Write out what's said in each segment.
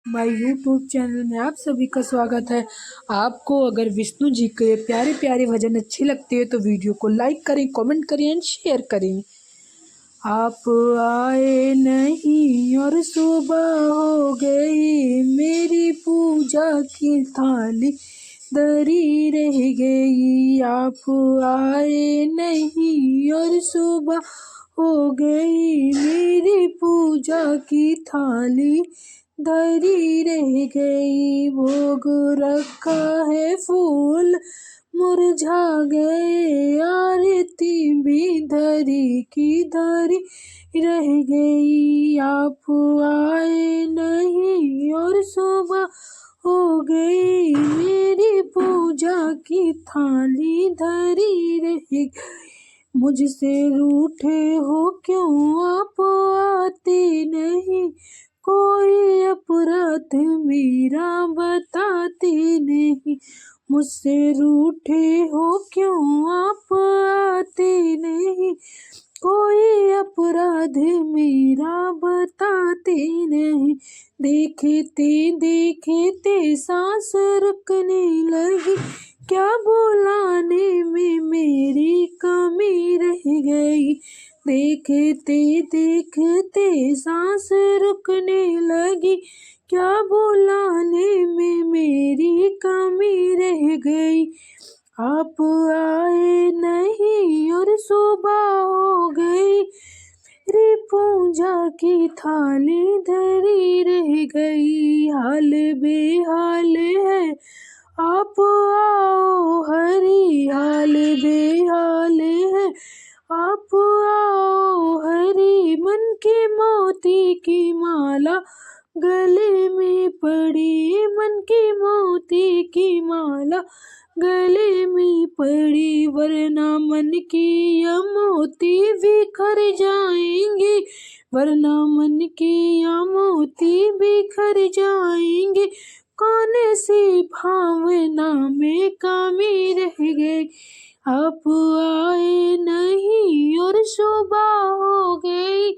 My YouTube channel में आप सभी का स्वागत है। आपको अगर विष्णु जी के प्यारे प्यारे भजन अच्छे लगते हैं तो वीडियो को लाइक करें, कमेंट करें एंड शेयर करें। आप आए नहीं और सुबह हो गई, मेरी पूजा की थाली धरी रह गई। आप आए नहीं और सुबह हो गई, मेरी पूजा की थाली धरी रह गई। भोग रखा है फूल मुरझा गए, आरती भी धरी की धरी रह गई। आप आए नहीं और सुबह हो गई, मेरी पूजा की थाली धरी रह गई। मुझसे रूठे हो क्यों आप आते नहीं, कोई अपराध मेरा बताते नहीं। मुझसे रूठे हो क्यों आप आते नहीं, कोई अपराध मेरा बताते नहीं। देखते देखते सांस रुकने लगी, क्या बुलाने में मेरी कमी रह गई। देखते देखते सांस रुकने लगी, क्या बुलाने में मेरी कमी रह गई। आप आए नहीं और सुबह हो गई, मेरी पूजा की थाली धरी रह गई। हाल बेहाल है आप आओ हरी, हाल बेहाल है आप आओ हरी। मन के मोती की माला गले में पड़ी, मन की मोती की माला गले में पड़ी, वरना मन की ये मोती बिखर जाएंगे, वरना मन की ये मोती बिखर जाएंगे। कौन सी भावना में कमी रह गई। आप आए नहीं और सुबह हो गई,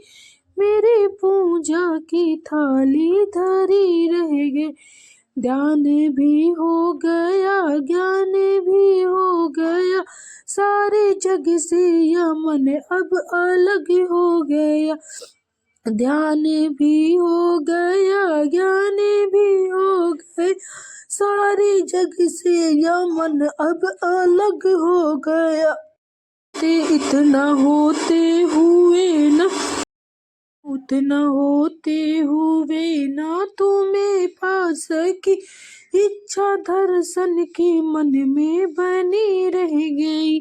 मेरी पूजा की थाली धरी रह गई। ध्यान भी हो गया, ज्ञान भी हो गया, सारे जग से यह मन अब अलग हो गया। ध्यान भी हो गया, ज्ञान भी हो गया, सारे जग से यह मन अब अलग हो गया। इतना होते हुए न उतना होते हुए ना तुम्हें पा सकी, इच्छा दर्शन की मन में बनी रह गई।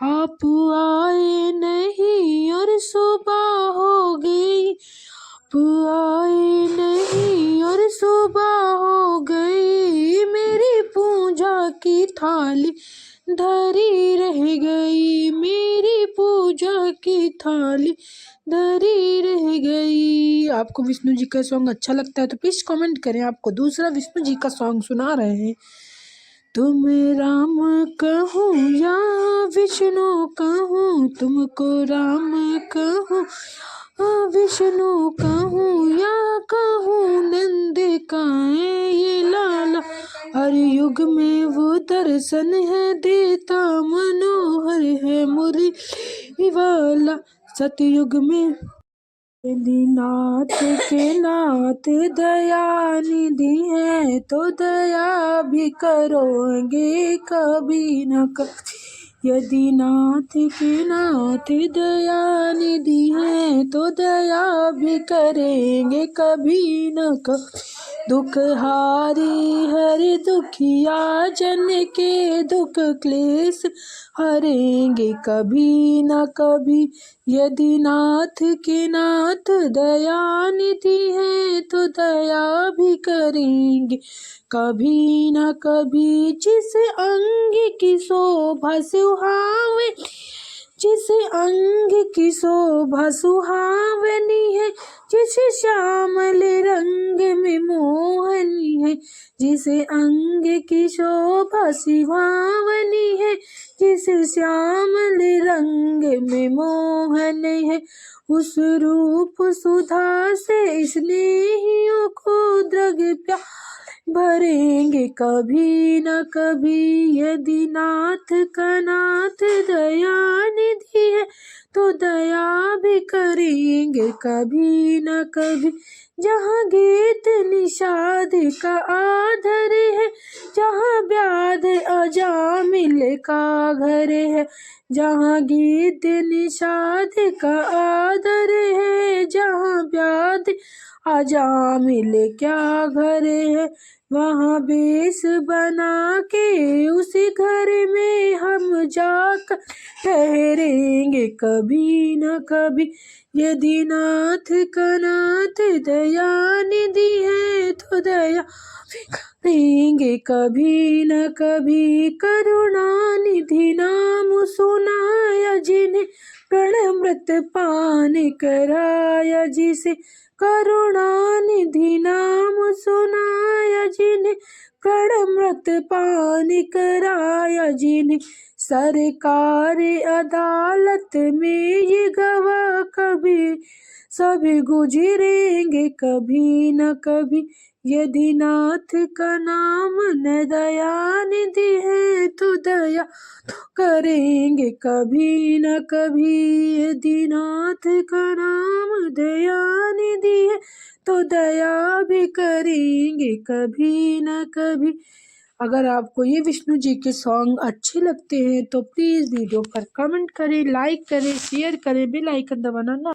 आप आए नहीं और सुबह हो गई, आप आए नहीं और सुबह हो गई, मेरी पूजा की थाली धरी रह गई, मेरी पूजा की थाली धरी रह गई। आपको विष्णु जी का सॉन्ग अच्छा लगता है तो प्लीज कमेंट करें। आपको दूसरा विष्णु जी का सॉन्ग सुना रहे हैं। तुम राम कहूँ या विष्णु कहूँ, तुमको राम कहूँ विष्णु कहूँ, या कहूँ नंद का है ये लाला। हर युग में वो दर्शन है देता, मनोहर है मुरली वाला। सतयुग में नाथ के नाथ दया निधि है, तो दया भी करोगे कभी न कभी। यदि नाथ के नाथ दया निधि है, तो दया भी करेंगे कभी न कभी। दुख हारी हर दुखिया जन के दुख क्लेश हरेंगे कभी न कभी। यदि नाथ के नाथ दया निधि है, तो दया भी करेंगे कभी न कभी। जिस अंग की शोभा सुहावे, जिस अंग की शोभा सुहावनी है, जिस श्यामल रंग में मोहनी है, है, जिसे अंग की शोभा सिवावनी है, जिसे श्यामल रंग में मोहन है। उस रूप सुधा से स्नेहियों को द्रग प्यार भरेंगे कभी न कभी। यदि नाथ का नाथ दया निधि है, तो दया भी करेंगे कभी न कभी। जहाँ गीत निषाद का आदर है, जहाँ व्याध अजामिल का घर है, जहाँ गीत निषाद का आदर है, जहाँ व्याध अजामिल क्या घर है, वहाँ बेस बना के उसी घर में हम जाकर ठहरेंगे कभी न कभी। यदि नाथ का नाथ दया निधि है, तो दया करेंगे कभी न कभी। करुणा निधि नाम सुनाया जिन्हें, प्रणमृत पान कराया जिसे। करुणा निधि नाम सुनाया जिन्हें, प्रणमृत पान कराया जिन्हें। सरकार अदालत में ये गवाह कभी सभी गुजरेंगे कभी न कभी। यदि नाथ का नाम न दया निधि है, तो दया तो करेंगे कभी न कभी। यदि नाथ का नाम दया निधि है, तो दया भी करेंगे कभी न कभी। अगर आपको ये विष्णु जी के सॉन्ग अच्छे लगते हैं तो प्लीज़ वीडियो पर कमेंट करें, लाइक करें, शेयर करें, बेल आइकन दबाना ना